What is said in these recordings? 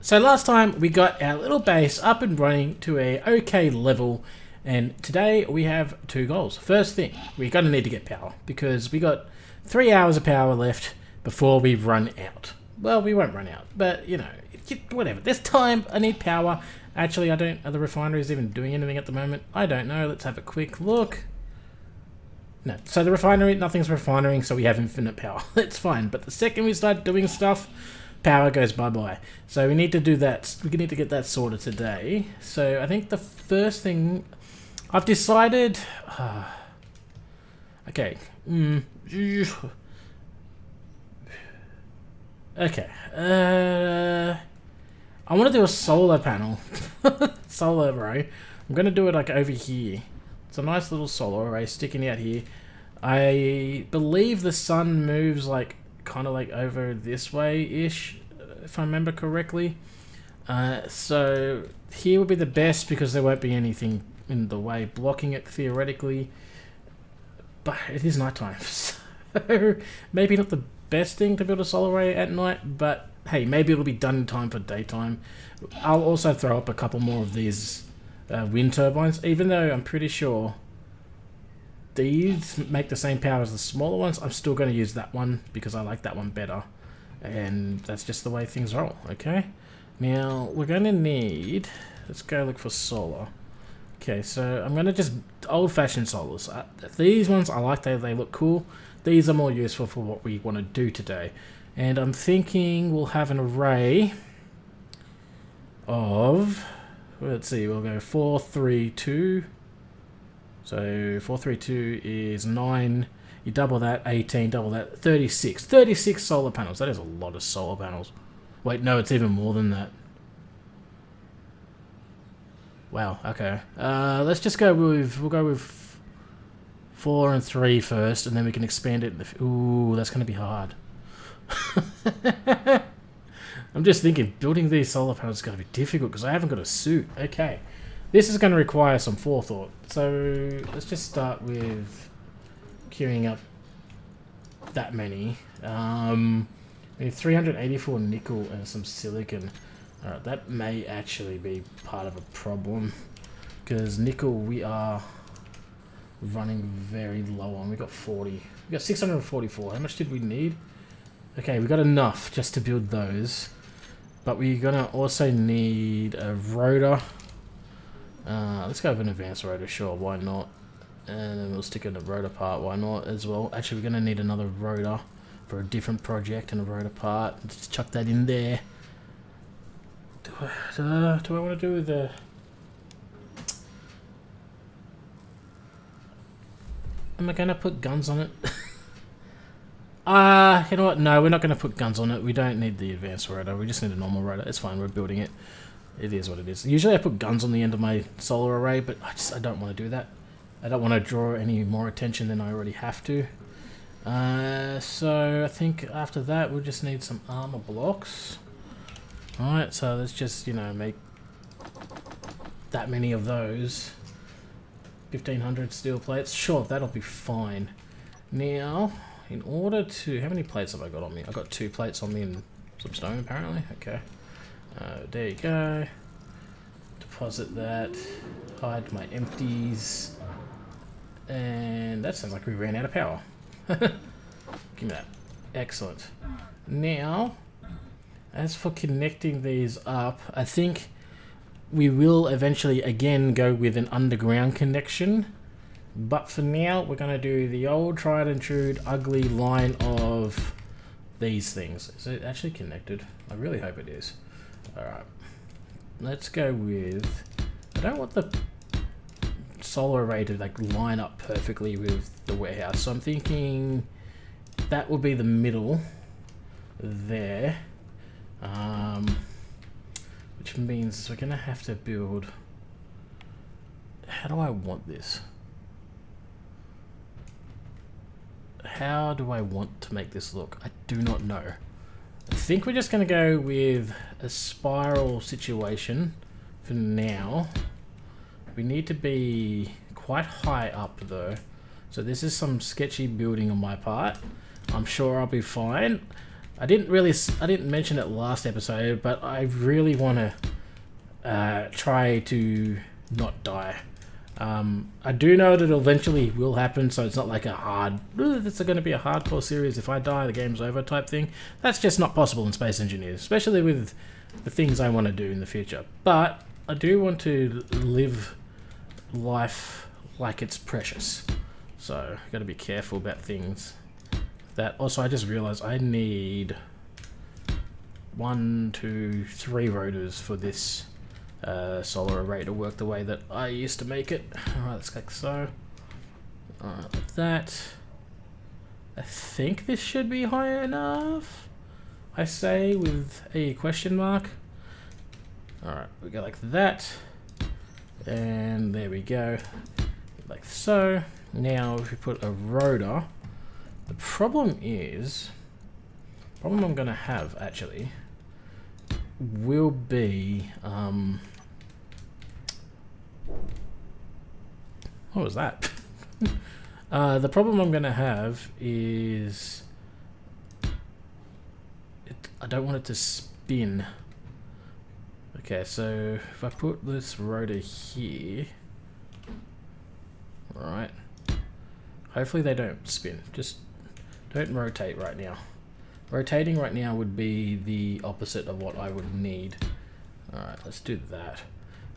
So last time we got our little base up and running to a okay level, and today we have two goals. First thing, we're going to need to get power because we got 3 hours of power left before we run out. Well, we won't run out, but you know, whatever. This time I need power. Actually, I don't. Are the refineries even doing anything at the moment? I don't know. Let's have a quick look. No, so the refinery, nothing's refining, so we have infinite power. It's fine, but the second we start doing stuff, power goes bye-bye. So we need to do that. We need to get that sorted today. So I think the first thing I've decided... okay. Okay. I want to do a solar panel. Solar array. I'm going to do it like over here. It's a nice little solar array sticking out here. I believe the sun moves like kind of like over this way-ish, if I remember correctly. So here would be the best because there won't be anything in the way blocking it theoretically. But it is nighttime, so maybe not the best thing to build a solar array at night, but hey, maybe it'll be done in time for daytime. I'll also throw up a couple more of these wind turbines, even though I'm pretty sure these make the same power as the smaller ones. I'm still going to use that one because I like that one better, and that's just the way things roll. Okay, now we're going to need, let's go look for solar. Okay, so I'm going to just old-fashioned solars. These ones I like, they look cool. These are more useful for what we want to do today, and I'm thinking we'll have an array of, let's see, we'll go 4, 3, 2. So 4, 3, 2 is 9. You double that, 18, double that, 36. 36 solar panels. That is a lot of solar panels. Wait, no, it's even more than that. Wow, okay. Let's just go with, we'll go with 4 and 3 first, and then we can expand it. Ooh, that's going to be hard. I'm just thinking, building these solar panels is going to be difficult because I haven't got a suit. Okay. This is going to require some forethought. So let's just start with queuing up that many. We need 384 nickel and some silicon. Alright, that may actually be part of a problem because nickel we are running very low on. We got 40. We got 644. How much did we need? Okay, we got enough just to build those. But we're gonna also need a rotor. Let's go with an advanced rotor, sure, why not? And then we'll stick in the rotor part, why not as well? Actually, we're gonna need another rotor for a different project and a rotor part. Let's chuck that in there. Do I want to do the... Am I gonna put guns on it? You know what? No, we're not going to put guns on it. We don't need the advanced rotor. We just need a normal rotor. It's fine. We're building it. It is what it is. Usually I put guns on the end of my solar array, but I don't want to do that. I don't want to draw any more attention than I already have to. So I think after that we'll just need some armor blocks. Alright, so let's just, you know, make that many of those. 1500 steel plates. Sure, that'll be fine. Now... in order to... how many plates have I got on me? I've got 2 plates on me and some stone, apparently. Okay. There you go. Deposit that. Hide my empties. And that sounds like we ran out of power. Give me that. Excellent. Now, as for connecting these up, I think we will eventually again go with an underground connection. But for now, we're going to do the old tried and true ugly line of these things. Is it actually connected? I really hope it is. Alright. Let's go with... I don't want the solar array to like line up perfectly with the warehouse. So I'm thinking that will be the middle there. Which means we're going to have to build... how do I want this? How do I want to make this look? I do not know. I think we're just going to go with a spiral situation for now. We need to be quite high up though. So this is some sketchy building on my part. I'm sure I'll be fine. I didn't mention it last episode, but I really want to try to not die. I do know that it eventually will happen, so it's not like a hard, this is going to be a hardcore series, if I die the game's over type thing. That's just not possible in Space Engineers, especially with the things I want to do in the future. But I do want to live life like it's precious, so I've got to be careful about things. That also, I just realized I need 1, 2, 3 rotors for this solar array to work the way that I used to make it. Alright, let's go like so. Alright, like that. I think this should be high enough, I say with a question mark. Alright, we go like that. And there we go. Like so. Now if we put a rotor, the problem I'm gonna have actually will be what was that? The problem I'm gonna have is I don't want it to spin. Okay, so if I put this rotor here, right, hopefully they don't spin, just don't rotate right now. Rotating right now would be the opposite of what I would need. Alright, let's do that.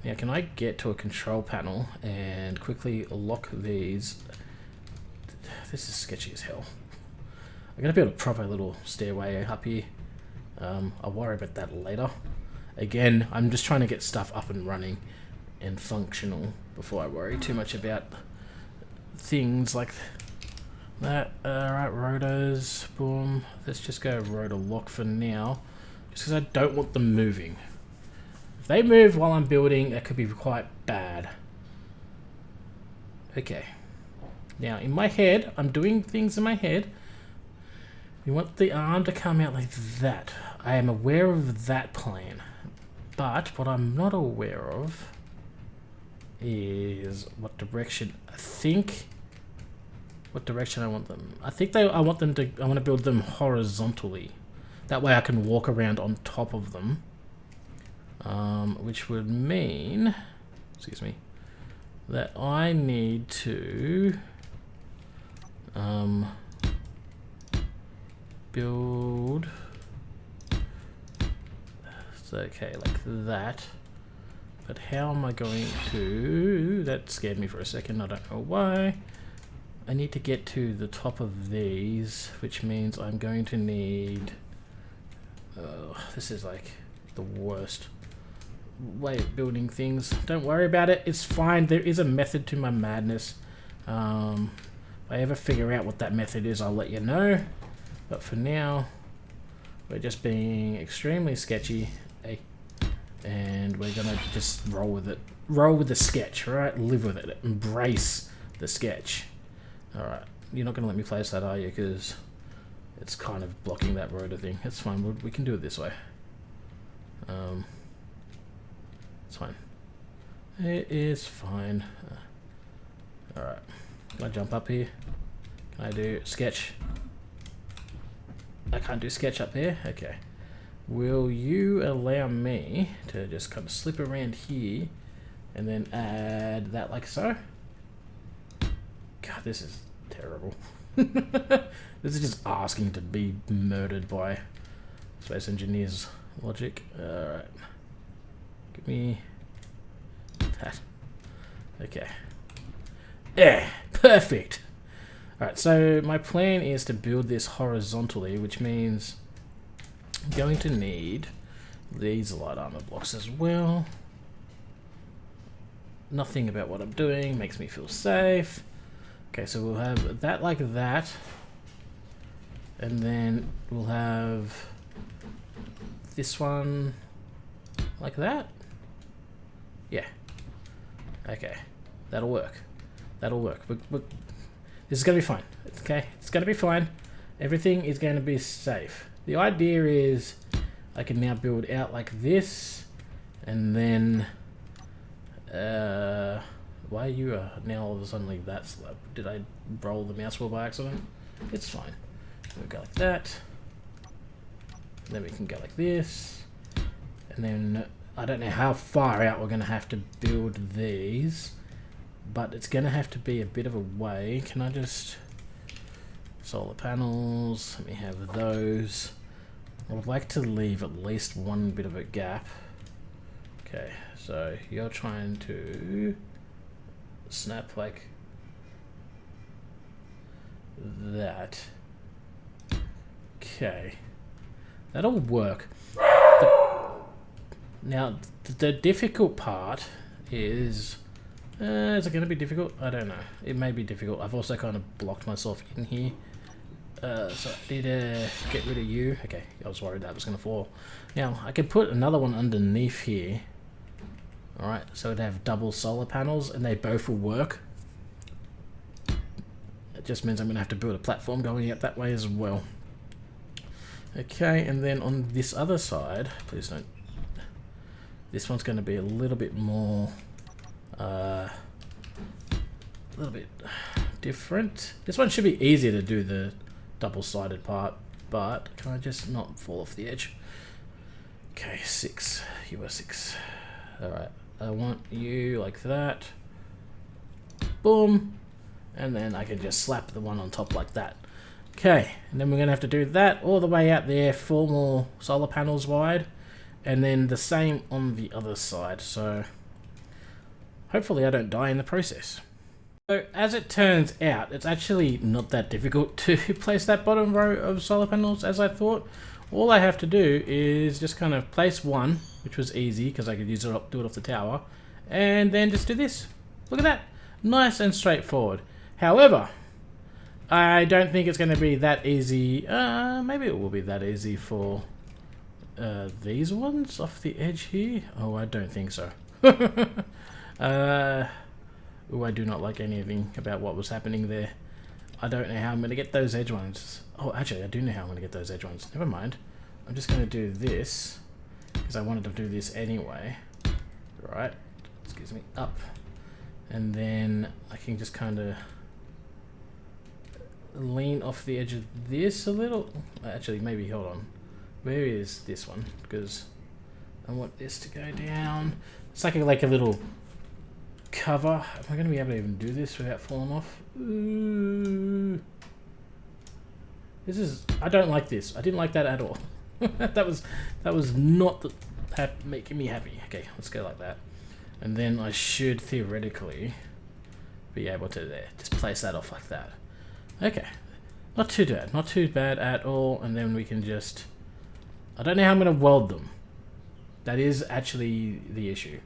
Now can I get to a control panel and quickly lock these? This is sketchy as hell. I'm gonna build a proper little stairway up here. I'll worry about that later. Again, I'm just trying to get stuff up and running and functional before I worry too much about things like that. Alright, rotors, boom. Let's just go rotor lock for now, just because I don't want them moving. If they move while I'm building, that could be quite bad. Okay. Now, in my head, I'm doing things in my head. We want the arm to come out like that. I am aware of that plan. But what I'm not aware of is what direction I want them. I want to build them horizontally. That way I can walk around on top of them. Which would mean, excuse me, that I need to build, okay, like that. But how am I going to, that scared me for a second, I don't know why. I need to get to the top of these, which means I'm going to need, this is like the worst way of building things. Don't worry about it, it's fine. There is a method to my madness. If I ever figure out what that method is, I'll let you know. But for now, we're just being extremely sketchy. Hey. And we're gonna just roll with it. Roll with the sketch, right? Live with it. Embrace the sketch. Alright, you're not gonna let me place that, are you? Because it's kind of blocking that rotor thing. It's fine, we can do it this way. It's fine. It is fine. Alright, can I jump up here? Can I do sketch? I can't do sketch up here? Okay. Will you allow me to just kind of slip around here and then add that like so? God, this is terrible. This is just asking to be murdered by Space Engineers logic. Alright. Give me that. Okay. Yeah, perfect. Alright, so my plan is to build this horizontally, which means I'm going to need these light armor blocks as well. Nothing about what I'm doing makes me feel safe. Okay, so we'll have that like that. And then we'll have this one like that. Yeah. Okay. That'll work. That'll work. But this is going to be fine. Okay? It's going to be fine. Everything is going to be safe. The idea is I can now build out like this. And then... why are you now all of a sudden like that slope? Did I roll the mouse wheel by accident? It's fine. We'll go like that. And then we can go like this. And then I don't know how far out we're going to have to build these, but it's going to have to be a bit of a way. Can I just... solar panels, let me have those. I would like to leave at least one bit of a gap. Okay, so you're trying to snap like that. Okay, that'll work. Now, the difficult part is it going to be difficult? I don't know. It may be difficult. I've also kind of blocked myself in here. So I need to get rid of you. Okay, I was worried that was going to fall. Now, I could put another one underneath here. Alright, so it'd have double solar panels and they both will work. It just means I'm going to have to build a platform going up that way as well. Okay, and then on this other side, please don't... This one's going to be a little bit more... a little bit different. This one should be easier to do the double-sided part, but can I just not fall off the edge? Okay, 6. You are 6. Alright, I want you like that. Boom. And then I can just slap the one on top like that. Okay, and then we're going to have to do that all the way out there, 4 more solar panels wide. And then the same on the other side, so hopefully I don't die in the process. So as it turns out, it's actually not that difficult to place that bottom row of solar panels as I thought. All I have to do is just kind of place one, which was easy because I could use it up, do it off the tower, and then just do this. Look at that, nice and straightforward. However, I don't think it's going to be that easy. Maybe it will be that easy for these ones off the edge here. Oh, I don't think so. Oh, I do not like anything about what was happening there. I don't know how I'm going to get those edge ones. Oh, actually, I do know how I'm going to get those edge ones. Never mind. I'm just going to do this because I wanted to do this anyway. Right. Excuse me. Up. And then I can just kind of lean off the edge of this a little. Actually, maybe, hold on. Where is this one? Because I want this to go down. It's like a little cover. Am I going to be able to even do this without falling off? Ooh. This is... I don't like this. I didn't like that at all. that was not making me happy. Okay, let's go like that. And then I should theoretically be able to there. Just place that off like that. Okay. Not too bad. Not too bad at all. And then we can just... I don't know how I'm going to weld them. That is actually the issue.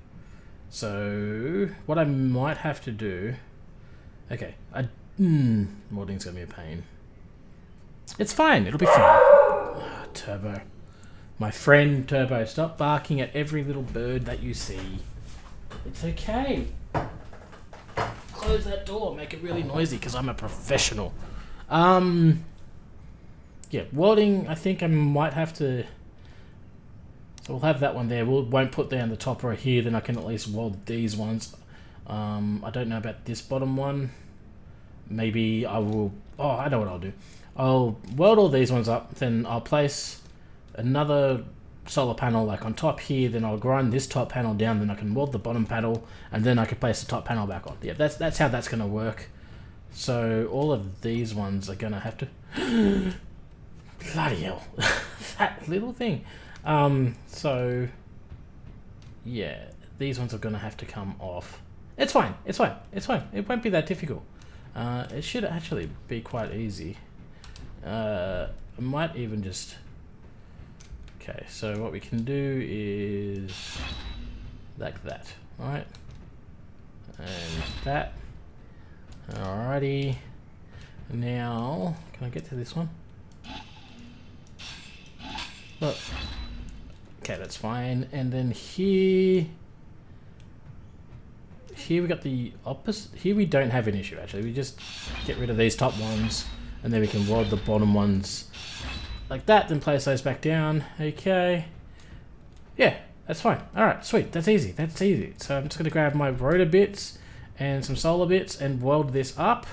So, what I might have to do... Okay, modding's going to be a pain. It's fine, it'll be fine. Oh, Turbo. My friend Turbo, stop barking at every little bird that you see. It's okay. Close that door, make it really noisy, because I'm a professional. Yeah, welding, I think I might have to... So we'll have that one there. We won't put down the top row here, then I can at least weld these ones. I don't know about this bottom one. Maybe I will... Oh, I know what I'll do. I'll weld all these ones up, then I'll place another solar panel like on top here, then I'll grind this top panel down, then I can weld the bottom panel, and then I can place the top panel back on. Yeah, that's how that's going to work. So all of these ones are going to have to... Bloody hell. That little thing. So, yeah, these ones are going to have to come off. It's fine, it's fine, it's fine. It won't be that difficult. It should actually be quite easy. I might even just... Okay, so what we can do is like that, alright? And that. Alrighty. Now, can I get to this one? Look. Okay, that's fine. And then here we got the opposite. Here we don't have an issue, actually. We just get rid of these top ones, and then we can weld the bottom ones like that, then place those back down. Okay. Yeah, that's fine. Alright, sweet. That's easy. That's easy. So I'm just going to grab my rotor bits and some solar bits and weld this up,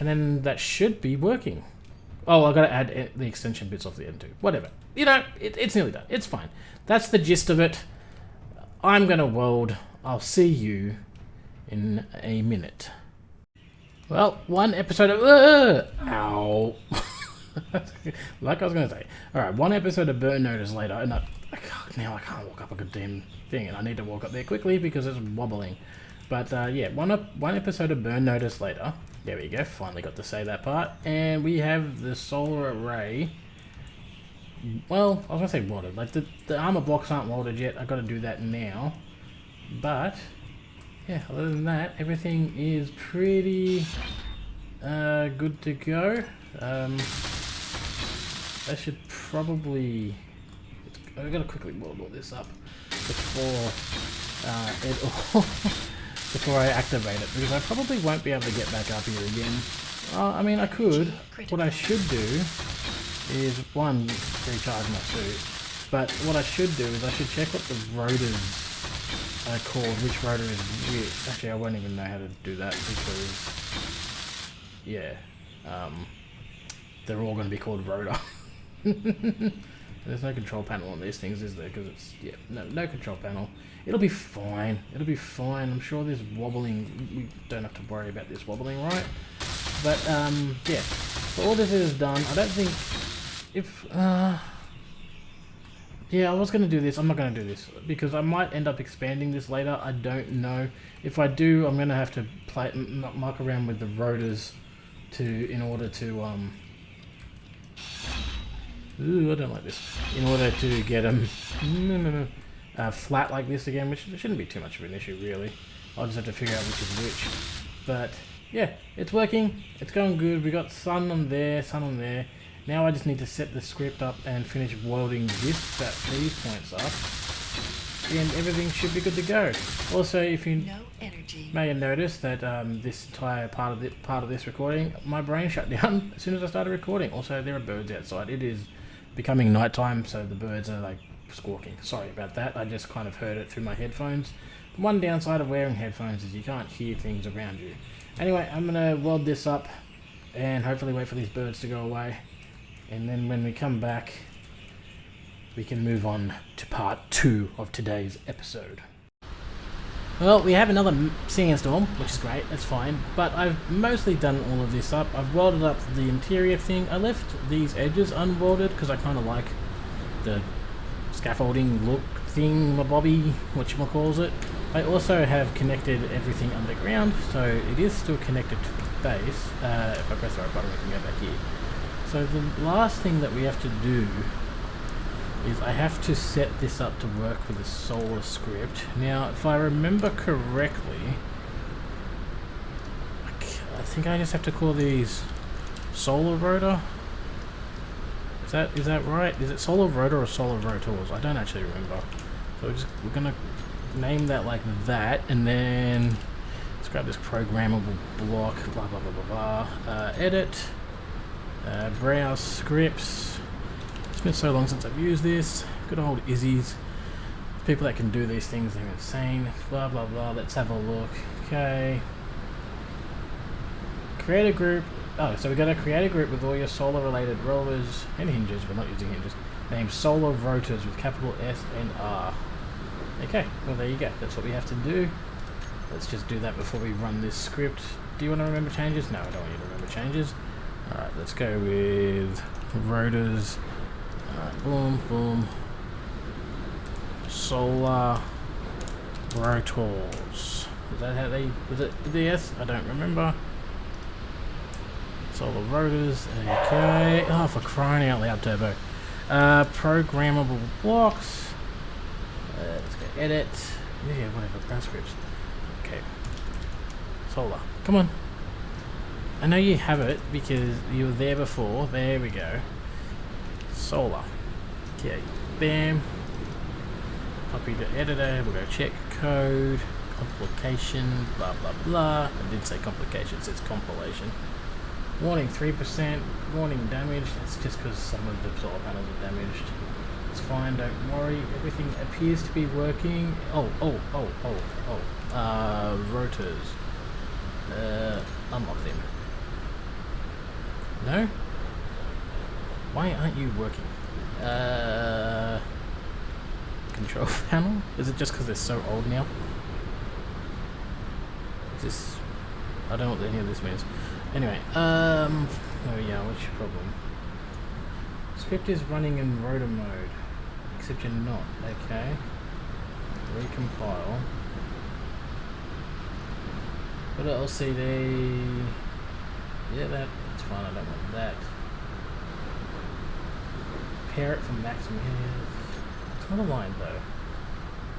and then that should be working. Oh, I've got to add the extension bits off the end too. Whatever. you know, it's nearly done. It's fine. That's the gist of it. I'm gonna weld. I'll see you in a minute. Well, one episode of... ow. Like I was gonna say. Alright, one episode of burn notice later, and now I can't walk up a good damn thing, and I need to walk up there quickly because it's wobbling. But yeah, one episode of burn notice later. There we go, finally got to say that part. And we have the solar array. Well, I was gonna say welded. Like the armor blocks aren't welded yet. I gotta do that now. But yeah, other than that, everything is pretty good to go. I should probably... I've got to quickly weld all this up before before I activate it, because I probably won't be able to get back up here again. I mean, I could. What I should do is, one, recharge my suit, but what I should do is I should check what the rotors are called, which rotor is which. Actually, I won't even know how to do that because, yeah, they're all going to be called rotor. There's no control panel on these things, is there? Because it's, yeah, no control panel. It'll be fine. It'll be fine. I'm sure this wobbling, we don't have to worry about this wobbling, right? But, yeah. So all this is done. I don't think, if, yeah, I was going to do this. I'm not going to do this because I might end up expanding this later. I don't know. If I do, I'm going to have to muck around with the rotors in order to, ooh, I don't like this. In order to get them flat like this again, which shouldn't be too much of an issue, really. I'll just have to figure out which is which. But, yeah, it's working. It's going good. We got sun on there, sun on there. Now I just need to set the script up and finish welding these points up. And everything should be good to go. Also, if you may have noticed that this entire part of this recording, my brain shut down as soon as I started recording. Also, there are birds outside. It is becoming nighttime, so the birds are like squawking. Sorry about that. I just kind of heard it through my headphones. The one downside of wearing headphones is you can't hear things around you. Anyway, I'm gonna weld this up and hopefully wait for these birds to go away. And then when we come back, we can move on to part 2 of today's episode. Well, we have another sandstorm, which is great, that's fine, but I've mostly done all of this up. I've welded up the interior thing. I left these edges unwelded because I kind of like the scaffolding look thing, bobby, whatchamacallit. I also have connected everything underground, so it is still connected to the base. If I press the right button, we can go back here. So the last thing that we have to do is I have to set this up to work with the solar script. Now, if I remember correctly, I think I just have to call these solar rotor. Is that right? Is it solar rotor or solar rotors? I don't actually remember. So we're gonna name that like that, and then let's grab this programmable block. Blah blah blah blah blah. Edit. Browse scripts. It's been so long since I've used this. Good old Izzy's. People that can do these things, they're insane. Blah blah blah. Let's have a look. Okay. Create a group. Oh, so we're going to create a group with all your solar related rovers and hinges. We're not using hinges. Named solar rotors with capital S and R. Okay, well there you go. That's what we have to do. Let's just do that before we run this script. Do you want to remember changes? No, I don't want you to remember changes. Alright, let's go with rotors. Alright, boom, boom. Solar rotors. Is that how they... Was it the S? I don't remember. Solar rotors. Okay. Oh, for crying out loud, turbo. Programmable blocks. Let's go edit. Yeah, whatever. Ground scripts. Okay. Solar. Come on. I know you have it because you were there before. There we go. Solar. Okay. Bam. Copy to editor. We'll go check code. Complication. Blah, blah, blah. I did say complications. It's compilation. Warning 3%. Warning damage. That's just because some of the solar panels are damaged. It's fine. Don't worry. Everything appears to be working. Rotors. Unlock them. No? Why aren't you working? Control panel? Is it just because they're so old now? Is this... I don't know what any of this means. Anyway, oh yeah, what's your problem? Script is running in rotor mode. Except you're not, okay. Recompile. Put it LCD. Yeah, that's fine, I don't want that. Pair it for maximum. It's not aligned though.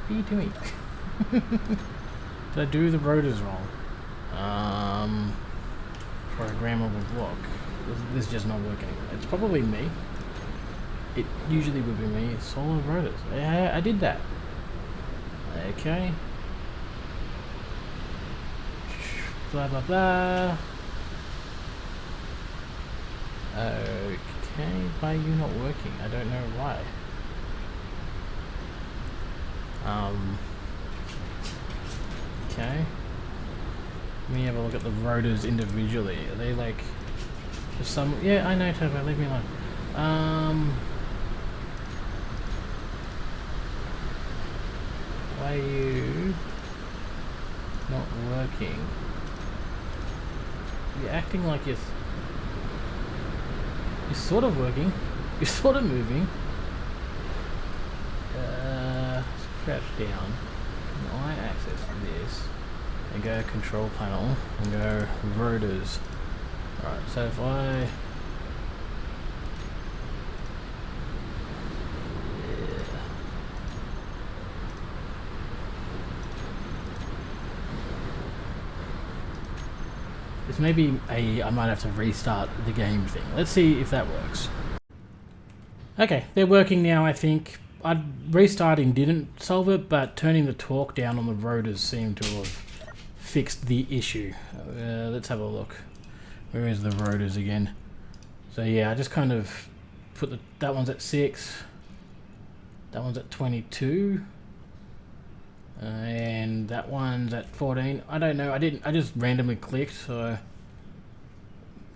What are you doing? Did I do the rotors wrong? Programmable block. This is just not working. It's probably me. It usually would be me. Solid rotors. Yeah, I did that. Okay. Blah blah blah. Okay, why are you not working? I don't know why. Okay. Let me have a look at the rotors individually. Are they like... There's some... Yeah, I know, Turbo, leave me alone. Why are you not working? You're acting like you're sort of working. You're sort of moving. Crouch down. Can I access this? And go control panel and go rotors. Alright, so if I... This may be I might have to restart the game thing. Let's see if that works. Okay, they're working now, I think. Restarting didn't solve it, but turning the torque down on the rotors seemed to have fixed the issue. Let's have a look. Where is the rotors again? So yeah, I just kind of put that one's at 6. That one's at 22. And that one's at 14. I don't know. I just randomly clicked. So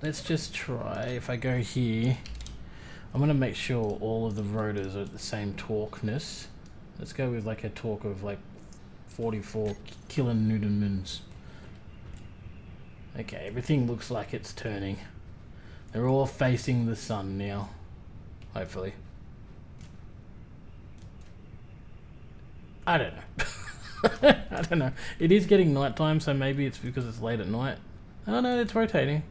let's just try. If I go here, I'm gonna make sure all of the rotors are at the same torqueness. Let's go with like a torque of like 44 kilonewtons. Okay, everything looks like it's turning. They're all facing the sun now. Hopefully. I don't know. I don't know. It is getting nighttime, so maybe it's because it's late at night. Oh no, it's rotating.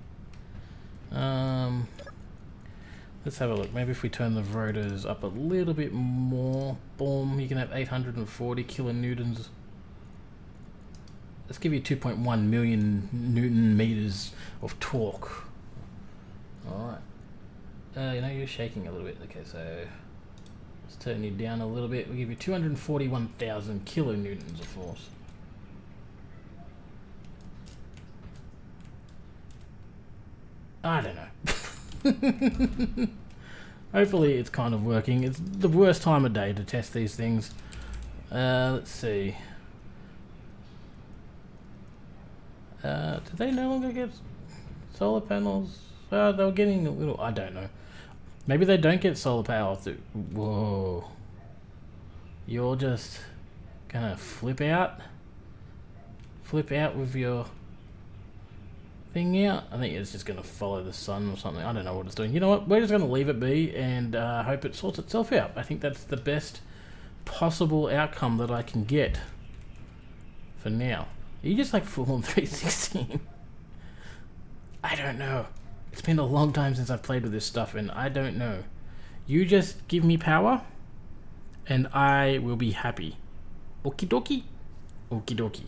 Let's have a look. Maybe if we turn the rotors up a little bit more, boom, you can have 840 kilonewtons. Let's give you 2.1 million newton meters of torque. Alright. You know, you're shaking a little bit. Okay, so let's turn you down a little bit. We'll give you 241,000 kilonewtons of force. I don't know. Hopefully it's kind of working. It's the worst time of day to test these things. Let's see. Do they no longer get solar panels? They were getting a little... I don't know. Maybe they don't get solar power through... Whoa. You're just gonna flip out? Flip out with your thing out? I think it's just gonna follow the sun or something. I don't know what it's doing. You know what? We're just gonna leave it be and hope it sorts itself out. I think that's the best possible outcome that I can get for now. Are you just like full on 316? I don't know. It's been a long time since I've played with this stuff and I don't know. You just give me power and I will be happy. Okie dokie. Okie dokie.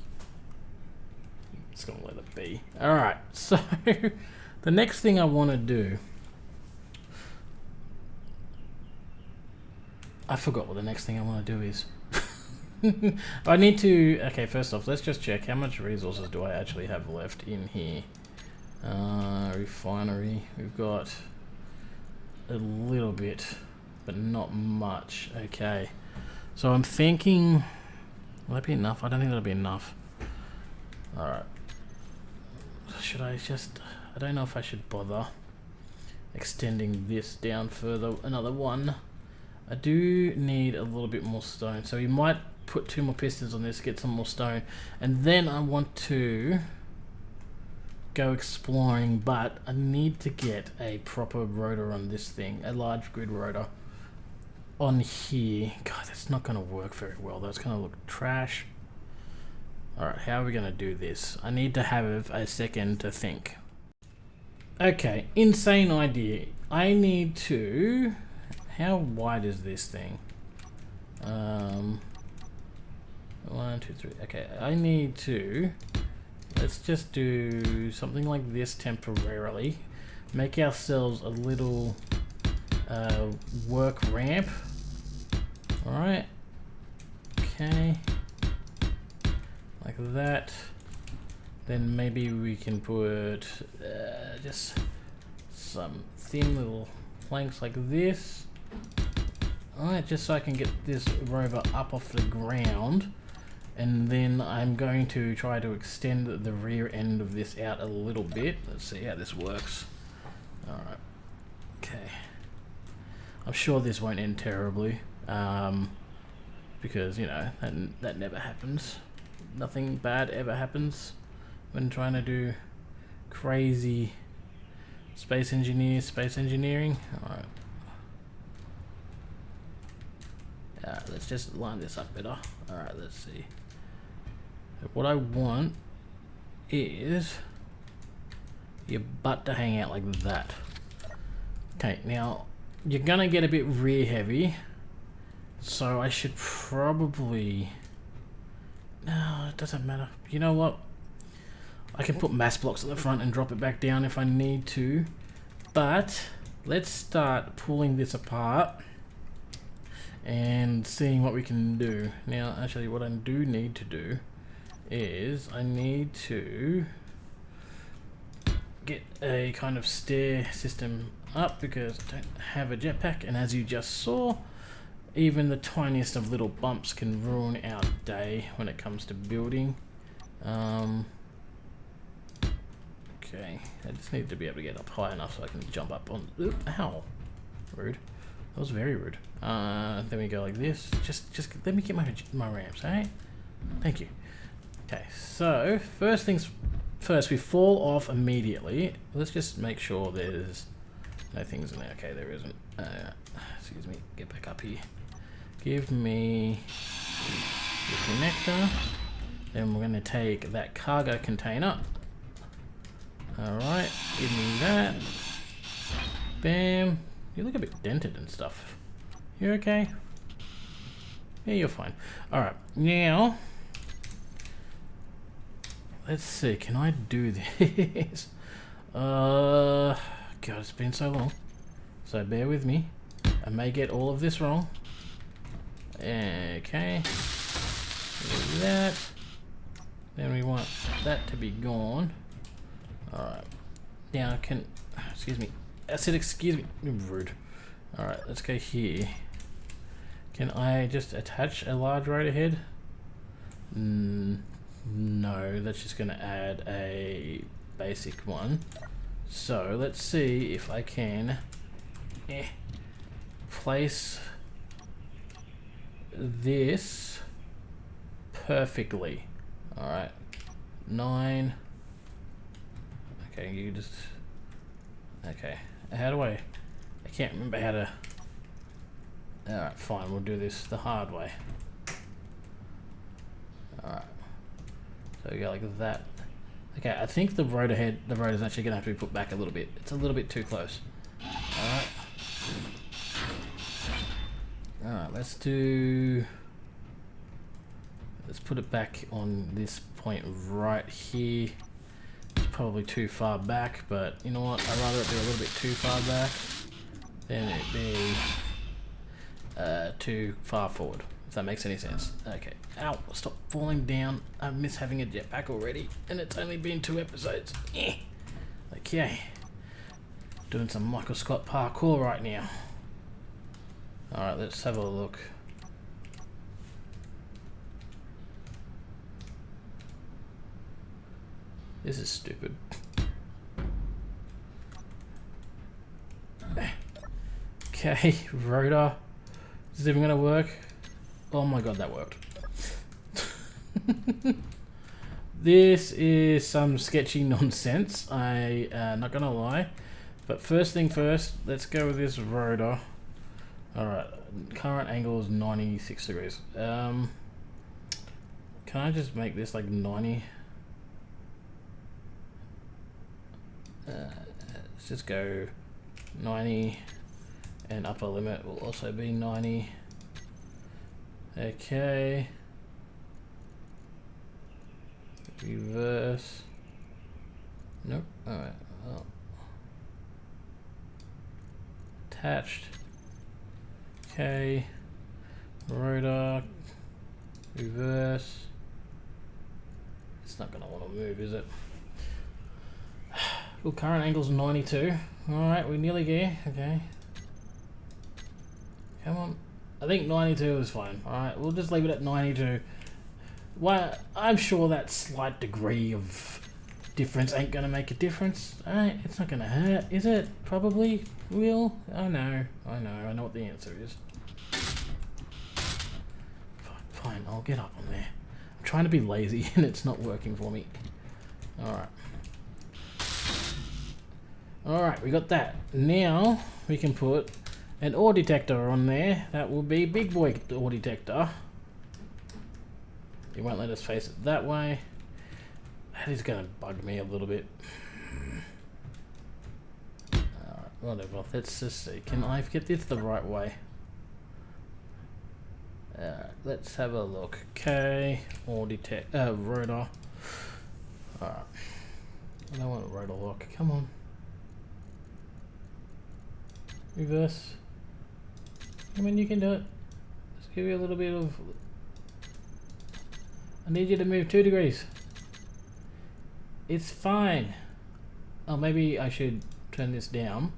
Just gonna let it be. Alright, so the next thing I want to do... I forgot what the next thing I want to do is. I need to... Okay, first off, let's just check how much resources do I actually have left in here. Refinery. We've got a little bit, but not much. Okay. So I'm thinking... Will that be enough? I don't think that'll be enough. Alright. Should I just... I don't know if I should bother extending this down further. Another one. I do need a little bit more stone, so we might put 2 more pistons on this, get some more stone, and then I want to go exploring, but I need to get a proper rotor on this thing, a large grid rotor on here. God, that's not going to work very well. That's going to look trash. Alright, how are we going to do this? I need to have a second to think. Okay, insane idea. I need to... How wide is this thing? 1, 2, 3. Okay, I need to... Let's just do something like this temporarily. Make ourselves a little work ramp. Alright. Okay. Like that. Then maybe we can put just some thin little planks like this. Alright, just so I can get this rover up off the ground. And then I'm going to try to extend the rear end of this out a little bit. Let's see how this works. Alright. Okay. I'm sure this won't end terribly. Because, you know, that never happens. Nothing bad ever happens when trying to do crazy space engineering. Alright. Let's just line this up better. Alright, let's see. What I want is your butt to hang out like that. Okay, now you're gonna get a bit rear heavy, so I should probably... No, it doesn't matter. You know what? I can put mass blocks at the front and drop it back down if I need to, but let's start pulling this apart and seeing what we can do. Now, actually, what I do need to do is I need to get a kind of stair system up because I don't have a jetpack, and as you just saw, even the tiniest of little bumps can ruin our day when it comes to building. Okay, I just need to be able to get up high enough so I can jump up on... Ooh, ow! Rude. That was very rude. Then we go like this. Just let me get my ramps, alright? Thank you. Okay, so first things first, we fall off immediately. Let's just make sure there's no things in there. Okay, there isn't. Excuse me. Get back up here. Give me the connector. Then we're going to take that cargo container. Alright, give me that. Bam. You look a bit dented and stuff. You okay? Yeah, you're fine. Alright, now... Let's see, can I do this? God, it's been so long. So bear with me. I may get all of this wrong. Okay. Do that. Then we want that to be gone. Alright. Now can... Excuse me. I said excuse me. Rude. Alright, let's go here. Can I just attach a large rotor head? No, that's just going to add a basic one. So let's see if I can place this perfectly. Alright, 9. Okay, you just... Okay, how do I can't remember how to... Alright, fine, we'll do this the hard way. Alright. So we go like that. Okay, I think the rotor is actually going to have to be put back a little bit. It's a little bit too close. Alright. Alright, let's put it back on this point right here. It's probably too far back, but you know what? I'd rather it be a little bit too far back than it be too far forward. If that makes any sense. Okay. Ow, stop falling down. I miss having a jetpack already, and it's only been 2 episodes. Okay. Doing some Michael Scott parkour right now. Alright, let's have a look. This is stupid. Okay, rotor. Is this even gonna work? Oh my god, that worked. This is some sketchy nonsense, not gonna lie. But first thing first, let's go with this rotor. Alright, current angle is 96 degrees. Can I just make this like 90? Let's just go 90, and upper limit will also be 90. Okay. Reverse. Nope. Alright. Oh. Attached. Okay. Rotor. Reverse. It's not going to want to move, is it? Well, current angle's 92. Alright, we nearly there. Okay. Come on. I think 92 is fine. Alright, we'll just leave it at 92. Well, I'm sure that slight degree of difference ain't gonna make a difference. Alright, it's not gonna hurt, is it? Probably will. I know what the answer is. Fine, I'll get up on there. I'm trying to be lazy and it's not working for me. Alright. Alright, we got that. Now we can put an ore detector on there. That will be big boy ore detector. It won't let us face it that way. That is going to bug me a little bit. Alright, whatever. Let's just see. Can I get this the right way? Let's have a look. Okay. Ore detect. Rotor. Alright. I don't want a rotor lock. Come on. Reverse. I mean, you can do it. Let's give you a little bit of... I need you to move 2 degrees. It's fine. Oh, maybe I should turn this down.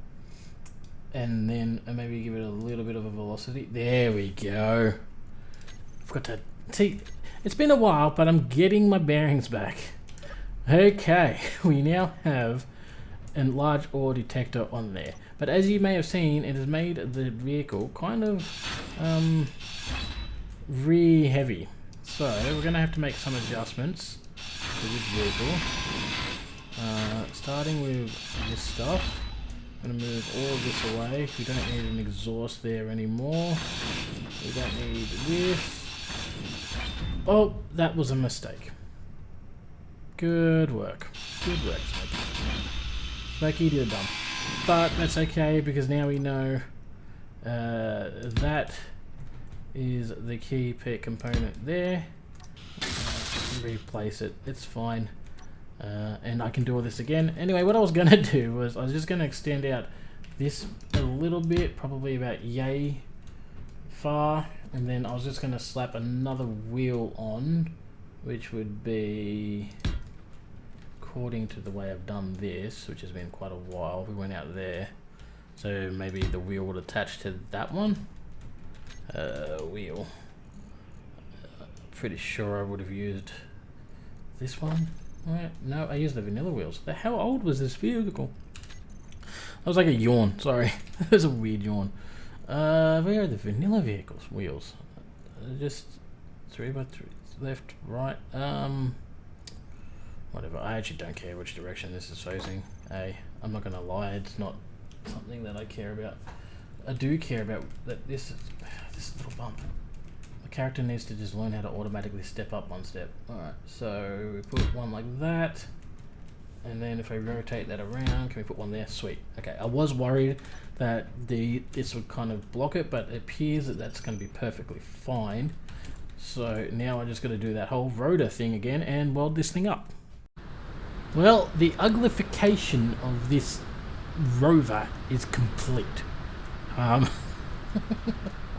And then maybe give it a little bit of a velocity. There we go. I've got to... See, it's been a while, but I'm getting my bearings back. Okay, we now have a large ore detector on there. But as you may have seen, it has made the vehicle kind of really heavy. So we're going to have to make some adjustments to this vehicle. Starting with this stuff. I'm going to move all this away. We don't need an exhaust there anymore. We don't need this. Oh, that was a mistake. Good work. Good work, Smokey. Smokey did it dumb. But that's okay because now we know that is the key pet component there. Replace it, it's fine. And I can do all this again. Anyway, what I was going to do was I was just going to extend out this a little bit, probably about yay far, and then I was just going to slap another wheel on, which would be, according to the way I've done this, which has been quite a while, we went out there, so maybe the wheel would attach to that one. Wheel. Pretty sure I would have used this one. Right? No, I used the vanilla wheels. How old was this vehicle? That was like a yawn. Sorry, that was a weird yawn. Where are the vanilla vehicles wheels? Just 3x3, left, right. Whatever. I actually don't care which direction this is facing. Hey, I'm not gonna lie. It's not something that I care about. I do care about that. This little bump. The character needs to just learn how to automatically step up one step. Alright, so we put one like that, and then if I rotate that around, can we put one there? Sweet. Okay, I was worried that this would kind of block it, but it appears that that's going to be perfectly fine. So now I just got to do that whole rotor thing again and weld this thing up. Well, the uglification of this rover is complete. I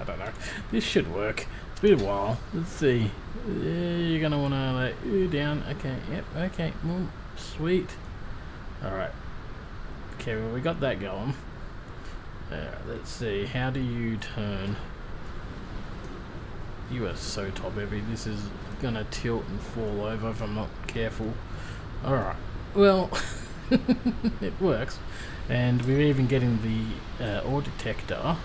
don't know. This should work. It's been a while. Let's see. You're gonna wanna like down. Okay. Yep. Okay. Sweet. All right. Okay. Well, we got that going. Let's see. How do you turn? You are so top heavy. This is gonna tilt and fall over if I'm not careful. All right. Well, it works, and we're even getting the ore detector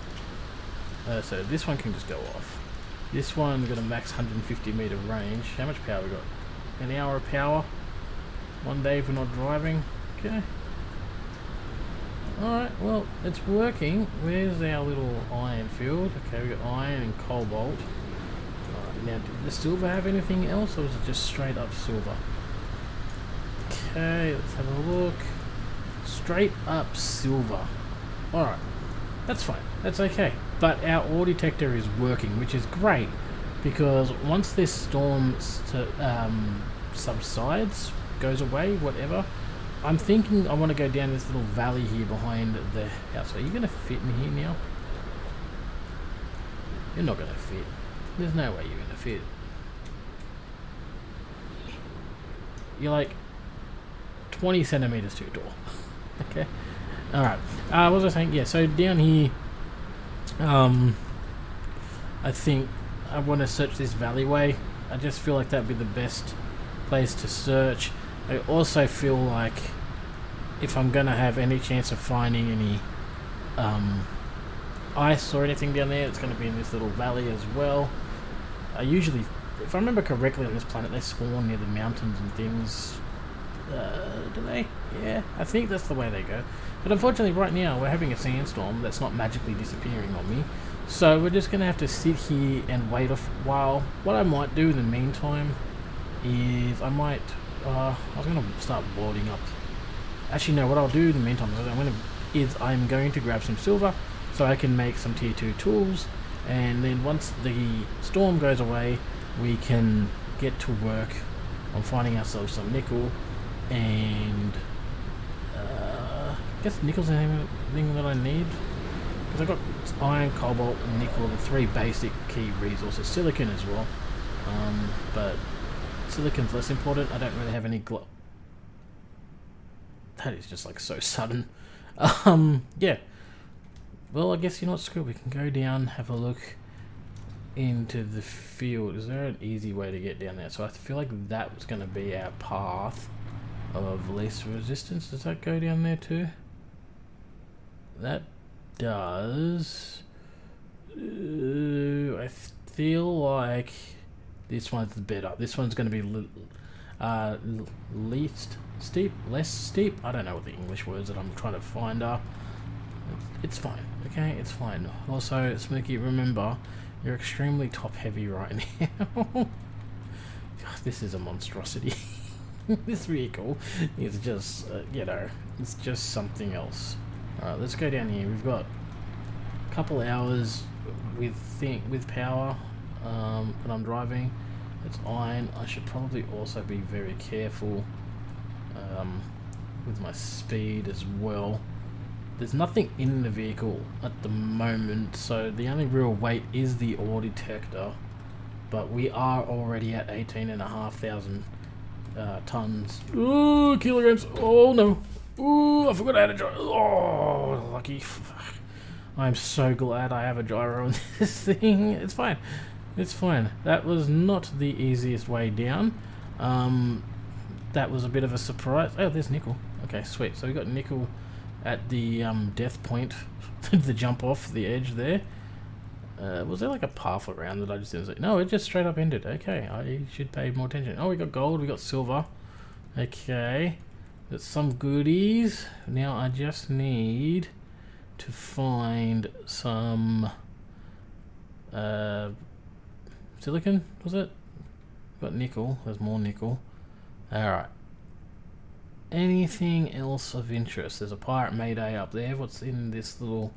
So this one can just go off. This one got a max 150 meter range. How much power we got? An hour of power. One day if we're not driving. Okay. Alright, well, it's working. Where's our little iron field? Okay, we got iron and cobalt. Alright, now, did the silver have anything else, or was it just straight up silver? Okay, let's have a look. Straight up silver. Alright, that's fine. That's okay. But our ore detector is working, which is great, because once this storm subsides, goes away, whatever, I'm thinking I want to go down this little valley here behind the house. Are you going to fit in here now? You're not going to fit. There's no way you're going to fit. You're like 20 centimeters too tall. Okay. Alright. What was I saying? Yeah, so down here, I think I want to search this alleyway. I just feel like that'd be the best place to search. I also feel like if I'm gonna have any chance of finding any ice or anything down there, it's gonna be in this little valley as well. I usually, if I remember correctly, on this planet they spawn near the mountains and things. Do they? Yeah, I think that's the way they go. But unfortunately right now we're having a sandstorm that's not magically disappearing on me. So we're just gonna have to sit here and wait a while. What I might do in the meantime is I might I was going to start boarding up. Actually, no, what I'll do in the meantime is I'm going to grab some silver so I can make some tier 2 tools, and then once the storm goes away, we can get to work on finding ourselves some nickel, and I guess nickel's the only thing that I need, because I've got iron, cobalt, and nickel, the 3 basic key resources, silicon as well, but silicon's less important. I don't really have any that is just like so sudden. Yeah. Well, I guess, you know what, screw it. We can go down, have a look into the field. Is there an easy way to get down there? So I feel like that was going to be our path of least resistance. Does that go down there too? That does. I feel like this one's better. This one's going to be least steep, less steep. I don't know what the English words that I'm trying to find are. It's fine, okay? It's fine. Also, Smokey, remember, you're extremely top heavy right now. God, this is a monstrosity. This vehicle is just, you know, it's just something else. Alright, let's go down here. We've got a couple hours with power. When I'm driving. It's iron. I should probably also be very careful with my speed as well. There's nothing in the vehicle at the moment, so the only real weight is the ore detector, but we are already at 18,500 tons. Ooh, kilograms. Oh no. Ooh, I forgot how to drive. Oh, lucky. I'm so glad I have a gyro on this thing. It's fine. It's fine. That was not the easiest way down. That was a bit of a surprise. Oh, there's nickel. Okay, sweet. So we got nickel at the death point, the jump off the edge there. Was there like a path around that I just didn't see? No, it just straight up ended. Okay, I should pay more attention. Oh, we got gold. We got silver. Okay, that's some goodies. Now I just need to find some silicon, was it? Got nickel. There's more nickel. Alright. Anything else of interest? There's a pirate mayday up there. What's in this little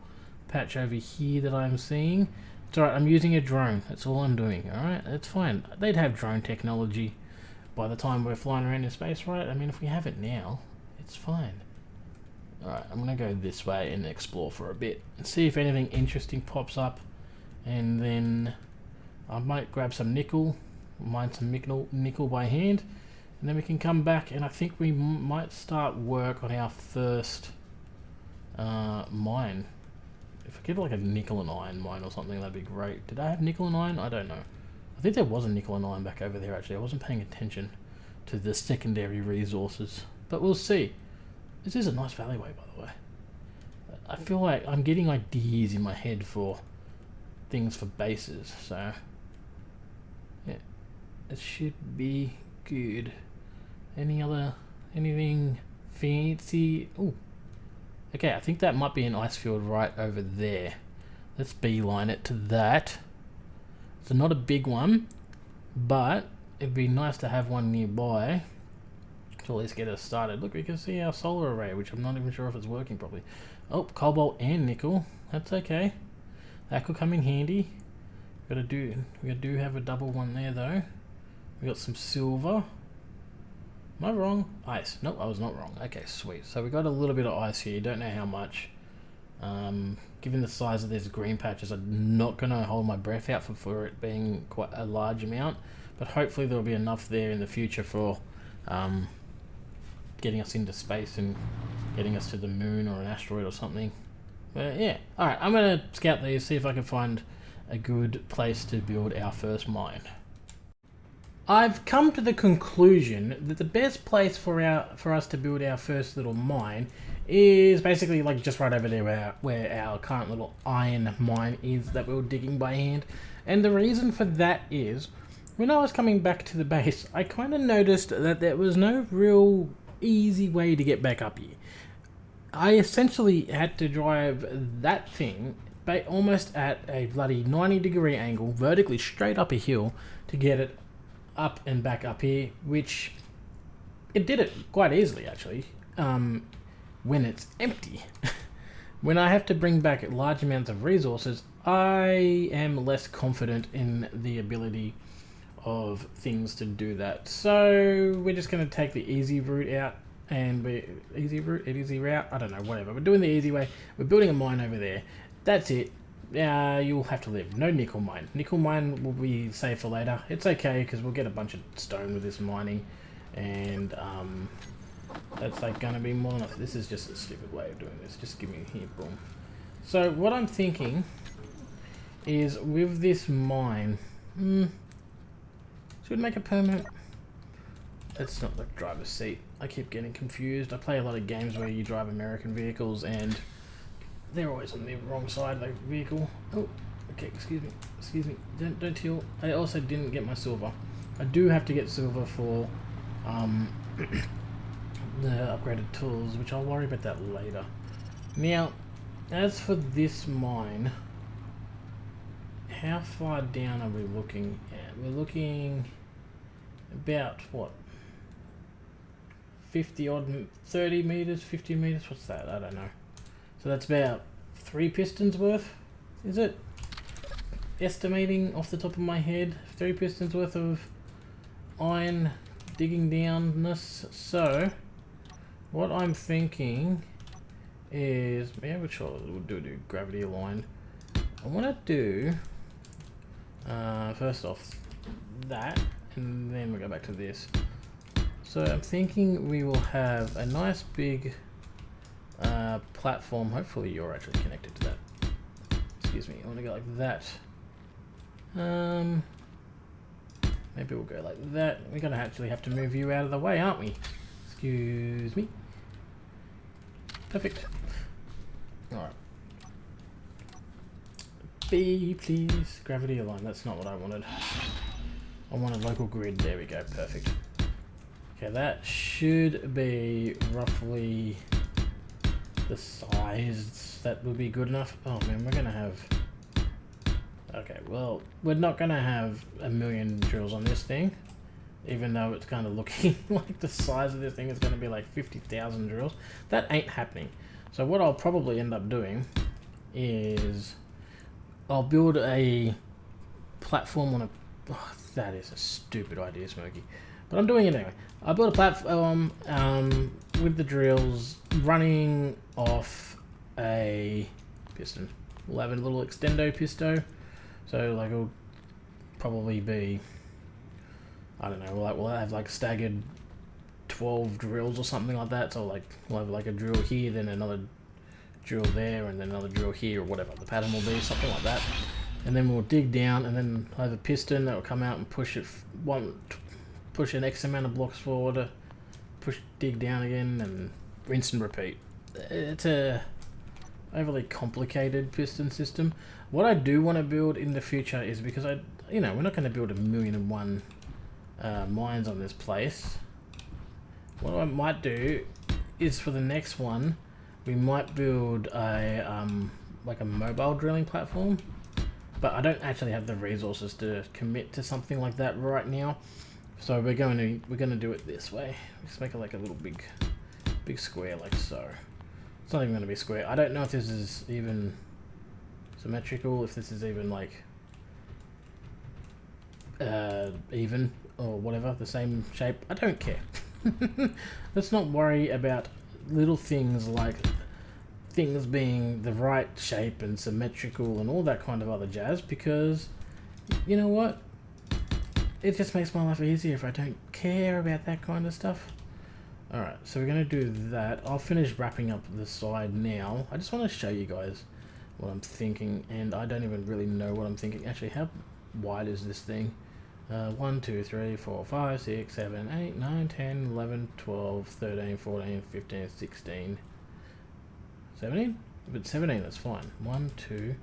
patch over here that I'm seeing? It's alright, I'm using a drone. That's all I'm doing, alright? It's fine. They'd have drone technology by the time we're flying around in space, right? I mean, if we have it now, it's fine. Alright, I'm gonna go this way and explore for a bit and see if anything interesting pops up, and then I might grab some nickel, mine some nickel by hand, and then we can come back, and I think we might start work on our first mine. If I get like a nickel and iron mine or something, that'd be great. Did I have nickel and iron? I don't know. I think there was a nickel and iron back over there actually. I wasn't paying attention to the secondary resources, but we'll see. This is a nice alleyway, by the way. I feel like I'm getting ideas in my head for things for bases, so yeah, it should be good. Anything fancy? Oh, okay, I think that might be an ice field right over there. Let's beeline it to that. It's not a big one, but it'd be nice to have one nearby to at least get us started. Look, we can see our solar array, which I'm not even sure if it's working properly. Oh, cobalt and nickel. That's okay. That could come in handy. We do have a double one there though. We got some silver. Am I wrong? Ice. Nope, I was not wrong. Okay, sweet. So we got a little bit of ice here. Don't know how much. Given the size of these green patches, I'm not going to hold my breath out for it being quite a large amount. But hopefully there'll be enough there in the future for getting us into space and getting us to the moon or an asteroid or something. But yeah. Alright, I'm going to scout these, see if I can find a good place to build our first mine. I've come to the conclusion that the best place for us to build our first little mine is basically like just right over there where our current little iron mine is that we were digging by hand. And the reason for that is, when I was coming back to the base, I kind of noticed that there was no real easy way to get back up here. I essentially had to drive that thing almost at a bloody 90-degree angle, vertically straight up a hill to get it up and back up here, which it did it quite easily actually, when it's empty. When I have to bring back large amounts of resources, I am less confident in the ability of things to do that. So we're just going to take the easy route out, and easy route, I don't know, whatever. We're doing the easy way. We're building a mine over there. That's it. You'll have to live. No nickel mine. Nickel mine will be saved for later. It's okay because we'll get a bunch of stone with this mining, and that's like gonna be more than enough. This is just a stupid way of doing this. Just give me here, boom. So what I'm thinking is with this mine, should we make a permanent? It's not the driver's seat. I keep getting confused. I play a lot of games where you drive American vehicles and they're always on the wrong side of the vehicle. Oh, okay, excuse me, don't teal. I also didn't get my silver. I do have to get silver for the upgraded tools, which I'll worry about that later. Now, as for this mine, how far down are we looking at? We're looking about, what, 50 odd, 30 meters, 50 meters, what's that? I don't know. So that's about 3 pistons worth, is it? Estimating off the top of my head, 3 pistons worth of iron digging downness. So what I'm thinking is, yeah, we'll do gravity aligned. I want to do first off that, and then we'll go back to this. So I'm thinking we will have a nice big platform. Hopefully you're actually connected to that. Excuse me, I want to go like that. Maybe we'll go like that. We're gonna actually have to move you out of the way, aren't we? Excuse me. Perfect. Alright. B, please. Gravity align. That's not what I wanted. I wanted local grid. There we go. Perfect. Okay, that should be roughly the size that would be good enough. Oh man, we're gonna have... Okay, well, we're not gonna have a million drills on this thing, even though it's kind of looking like the size of this thing is gonna be like 50,000 drills. That ain't happening. So what I'll probably end up doing is I'll build a platform on a... Oh, that is a stupid idea, Smokey. But I'm doing it anyway. I'll build a platform with the drills running off a piston. We'll have a little extendo pisto. So like it'll probably be, I don't know, we'll have like staggered 12 drills or something like that. So like we'll have like a drill here, then another drill there, and then another drill here, or whatever the pattern will be, something like that. And then we'll dig down, and then I'll have a piston that will come out and push it push an X amount of blocks forward, dig down again, and rinse and repeat. It's a overly complicated piston system. What I do want to build in the future is, because we're not going to build 1,000,001 mines on this place. What I might do is, for the next one, we might build a like a mobile drilling platform, but I don't actually have the resources to commit to something like that right now. So we're going to do it this way. Just make it like a little big square, like so. It's not even going to be square. I don't know if this is even symmetrical, if this is even like even or whatever, the same shape. I don't care. Let's not worry about little things like things being the right shape and symmetrical and all that kind of other jazz, because you know what? It just makes my life easier if I don't care about that kind of stuff. Alright, so we're going to do that. I'll finish wrapping up the side now. I just want to show you guys what I'm thinking, and I don't even really know what I'm thinking. Actually, how wide is this thing? 1, 2, 3, 4, 5, 6, 7, 8, 9, 10, 11, 12, 13, 14, 15, 16, 17? If it's 17, that's fine. 1, 2, 3,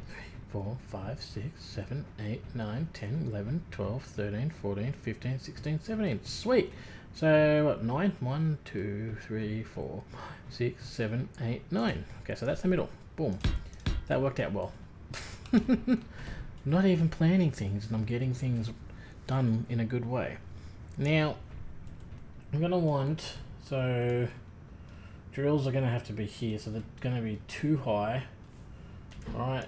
4, 5, 6, 7, 8, 9, 10, 11, 12, 13, 14, 15, 16, 17. Sweet! So, what, 9? 1, 2, 3, 4, 6, 7, 8, 9. Okay, so that's the middle. Boom. That worked out well. Not even planning things, and I'm getting things done in a good way. Now, I'm going to want, so drills are going to have to be here, so they're going to be too high. Alright,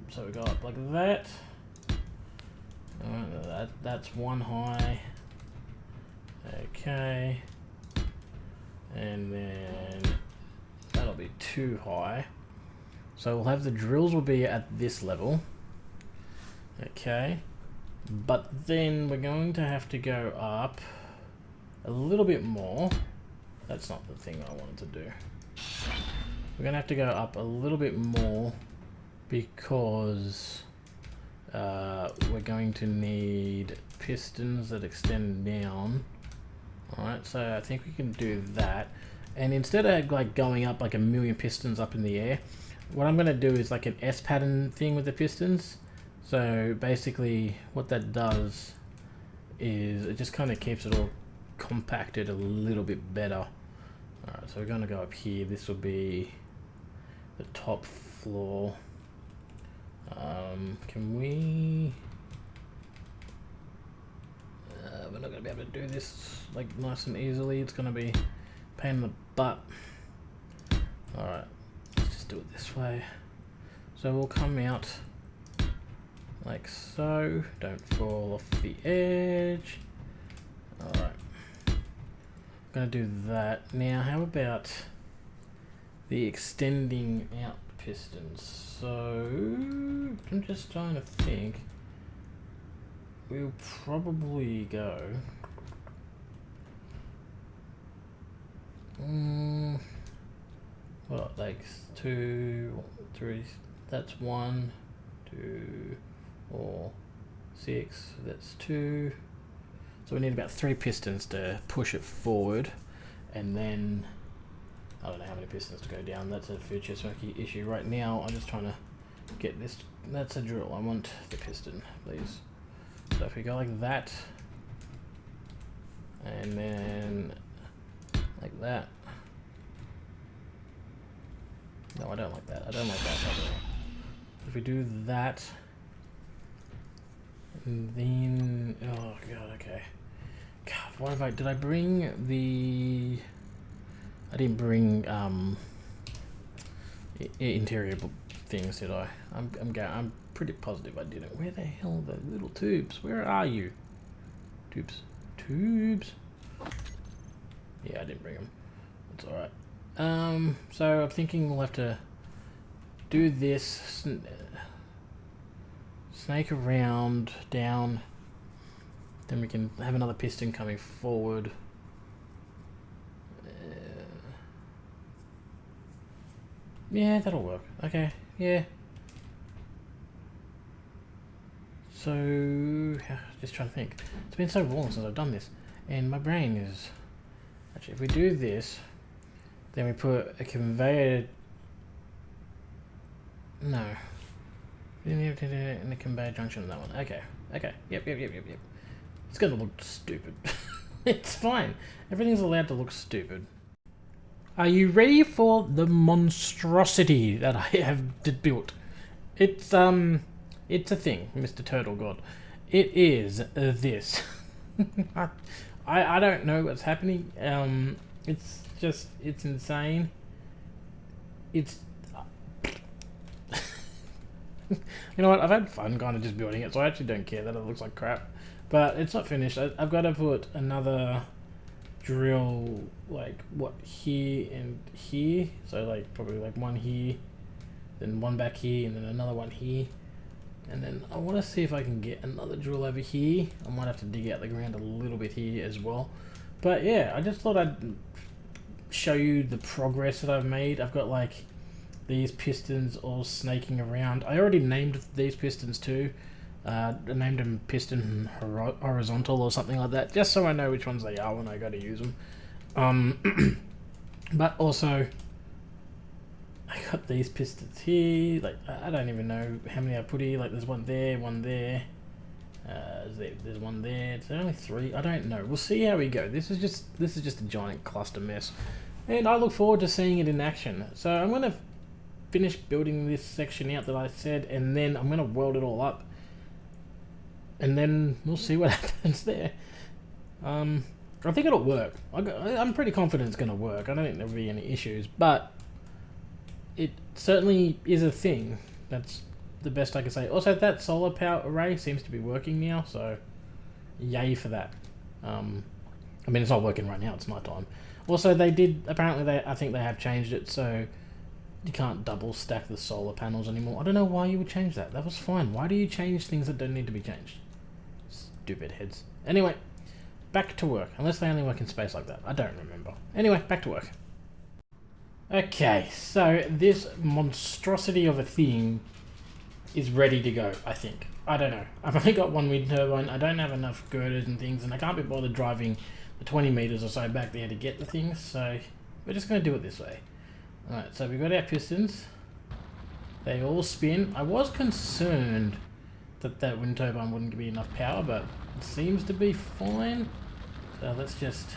so we go up like that. Alright, that's one high. Okay, and then that'll be too high. So we'll have the drills will be at this level. Okay, but then we're going to have to go up a little bit more. That's not the thing I wanted to do. We're going to have to go up a little bit more because we're going to need pistons that extend down. Alright, so I think we can do that. And instead of like going up like 1,000,000 pistons up in the air, what I'm going to do is like an S pattern thing with the pistons. So basically what that does is it just kind of keeps it all compacted a little bit better. Alright, so we're going to go up here. This will be the top floor. Can we... we're not going to be able to do this like nice and easily. It's going to be a pain in the butt. Alright, let's just do it this way. So we'll come out like so. Don't fall off the edge. Alright, going to do that. Now how about the extending out pistons? So I'm just trying to think. We'll probably go what, like 2, 3, that's 1, 2, 4, 6, that's 2. So we need about 3 pistons to push it forward, and then I don't know how many pistons to go down. That's a future Smokey issue. Right now I'm just trying to get this. That's a drill. I want the piston, please. So if we go like that, and then like that. No, I don't like that. I don't like that. If we do that, and then, oh god, okay. God, what if did I bring the, I didn't bring interior things, did I? I'm pretty positive I didn't. Where the hell are the little tubes? Where are you? Tubes. Yeah, I didn't bring them. That's alright. So I'm thinking we'll have to do this, snake around, down, then we can have another piston coming forward. Yeah, that'll work. Okay, yeah. So, just trying to think. It's been so long since I've done this, and my brain is... Actually, if we do this, then we put a conveyor No. In the conveyor junction of that one. Okay. Okay. Yep. It's gonna look stupid. It's fine. Everything's allowed to look stupid. Are you ready for the monstrosity that I have built? It's a thing, Mr. Turtle God. It is this. I don't know what's happening. It's insane. It's you know what? I've had fun kind of just building it, so I actually don't care that it looks like crap. But it's not finished. I've got to put another drill, like, what, here and here. So, like, probably like one here, then one back here, and then another one here. And then I want to see if I can get another drill over here. I might have to dig out the ground a little bit here as well. But yeah, I just thought I'd show you the progress that I've made. I've got like these pistons all snaking around. I already named these pistons too. I named them piston horizontal or something like that, just so I know which ones they are when I go to use them. But also, I got these pistons here. Like, I don't even know how many I put here. Like, there's one there, one there. There's one there. It's only 3. I don't know. We'll see how we go. This is just a giant cluster mess, and I look forward to seeing it in action. So I'm gonna finish building this section out that I said, and then I'm gonna weld it all up, and then we'll see what happens there. I think it'll work. I'm pretty confident it's gonna work. I don't think there'll be any issues, but it certainly is a thing. That's the best I can say. Also, that solar power array seems to be working now, so yay for that. I mean, it's not working right now, it's nighttime. Also, I think they have changed it, so you can't double stack the solar panels anymore. I don't know why you would change that. That was fine. Why do you change things that don't need to be changed? Stupid heads. Anyway, back to work. Unless they only work in space like that. I don't remember. Anyway, back to work. Okay, so this monstrosity of a thing is ready to go, I think. I don't know. I've only got one wind turbine. I don't have enough girders and things, and I can't be bothered driving the 20 meters or so back there to get the things, so we're just going to do it this way. Alright, so we've got our pistons. They all spin. I was concerned that wind turbine wouldn't give me enough power, but it seems to be fine. So let's just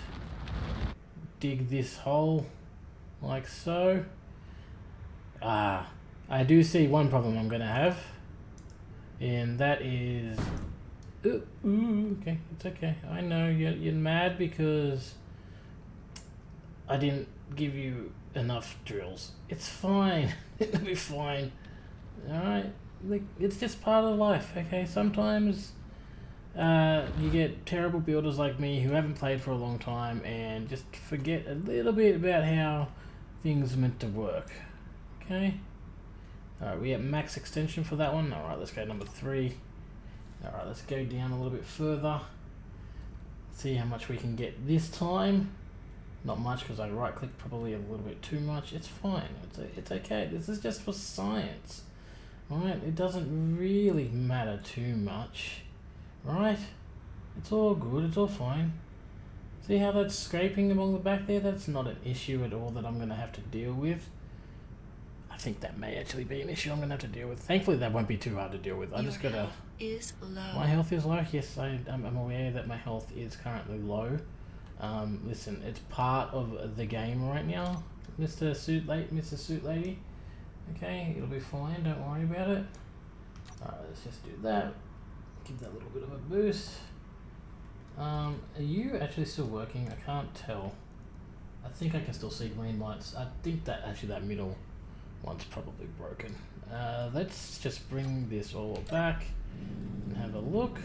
dig this hole like so. I do see one problem I'm going to have, and that is... okay, it's okay. I know you're mad because I didn't give you enough drills. It's fine. It'll be fine. Alright? Like, it's just part of life, okay? Sometimes you get terrible builders like me who haven't played for a long time and just forget a little bit about how things are meant to work. Okay? Alright, we have max extension for that one. Alright, let's go number 3. Alright, let's go down a little bit further. See how much we can get this time. Not much, because I right click probably a little bit too much. It's fine. It's okay. This is just for science. Alright, it doesn't really matter too much. Right? It's all good. It's all fine. See how that's scraping along the back there? That's not an issue at all that I'm going to have to deal with. I think that may actually be an issue I'm going to have to deal with. Thankfully, that won't be too hard to deal with. I just got to... is low. My health is low? Yes, I'm aware that my health is currently low. Listen, it's part of the game right now, Mr. Suit Lady. Okay, it'll be fine, don't worry about it. Alright, let's just do that. Give that a little bit of a boost. Are you actually still working? I can't tell. I think I can still see green lights. I think that actually that middle one's probably broken. Let's just bring this all back and have a look.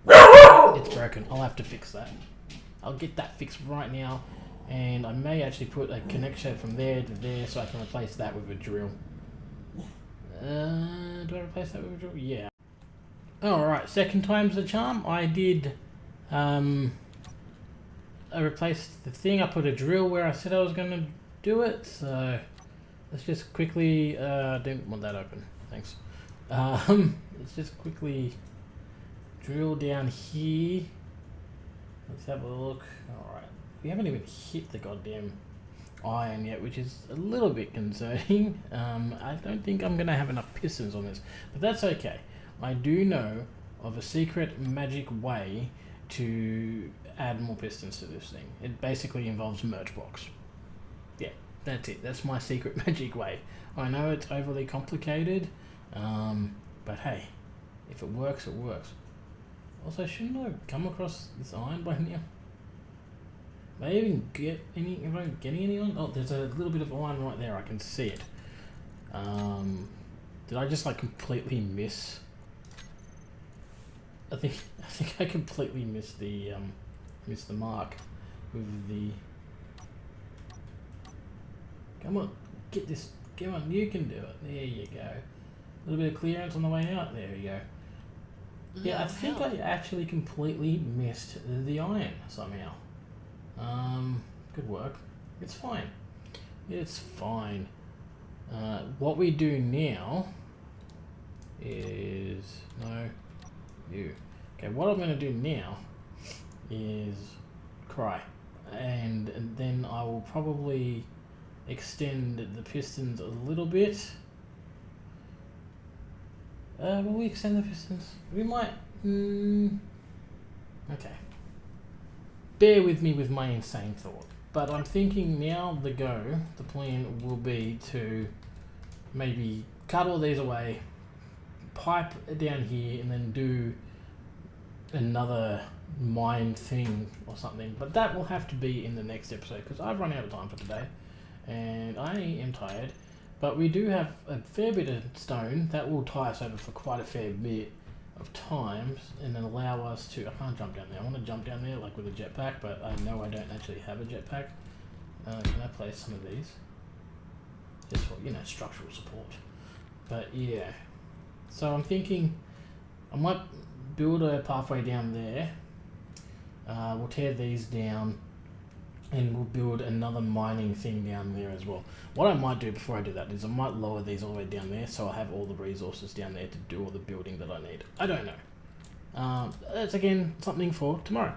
It's broken. I'll have to fix that. I'll get that fixed right now, and I may actually put a connection from there to there so I can replace that with a drill. Do I replace that with a drill? Yeah. Alright, second time's the charm. I did, I replaced the thing. I put a drill where I said I was going to do it, so let's just quickly, didn't want that open. Thanks. Let's just quickly drill down here. Let's have a look. Alright. We haven't even hit the goddamn iron yet, which is a little bit concerning. I don't think I'm going to have enough pistons on this, but that's okay. I do know of a secret magic way to add more pistons to this thing. It basically involves merge blocks. Yeah, that's it. That's my secret magic way. I know it's overly complicated, but hey, if it works, it works. Also, shouldn't I come across this iron by now? May I even get any? If I'm getting any on? Oh, there's a little bit of iron right there. I can see it. Did I just like completely miss? I think I completely missed the mark with the. Come on, get this. Come on, you can do it. There you go. A little bit of clearance on the way out. There you go. Yeah, I think I actually completely missed the iron somehow. Good work. It's fine. It's fine. What we do now is no you. Okay, what I'm going to do now is cry, and then I will probably extend the pistons a little bit. Will we extend the pistons? We might. Okay. Bear with me with my insane thought. But I'm thinking now the plan will be to maybe cut all these away, pipe down here, and then do another mine thing or something. But that will have to be in the next episode because I've run out of time for today and I am tired. But we do have a fair bit of stone that will tie us over for quite a fair bit of times and then allow us to. I can't jump down there. I want to jump down there like with a jetpack, but I know I don't actually have a jetpack. Can I place some of these just for structural support? But yeah, so I'm thinking I might build a pathway down there. We'll tear these down and we'll build another mining thing down there as well. What I might do before I do that is I might lower these all the way down there so I have all the resources down there to do all the building that I need. I don't know. That's again something for tomorrow.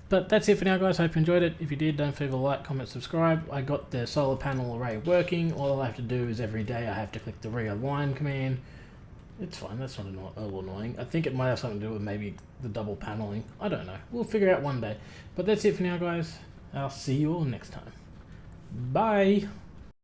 But that's it for now, guys. Hope you enjoyed it. If you did, don't forget to like, comment, subscribe. I got the solar panel array working. All I have to do is every day I have to click the realign command. It's fine. That's not all annoying. I think it might have something to do with maybe the double paneling. I don't know. We'll figure it out one day. But that's it for now, guys. I'll see you all next time. Bye.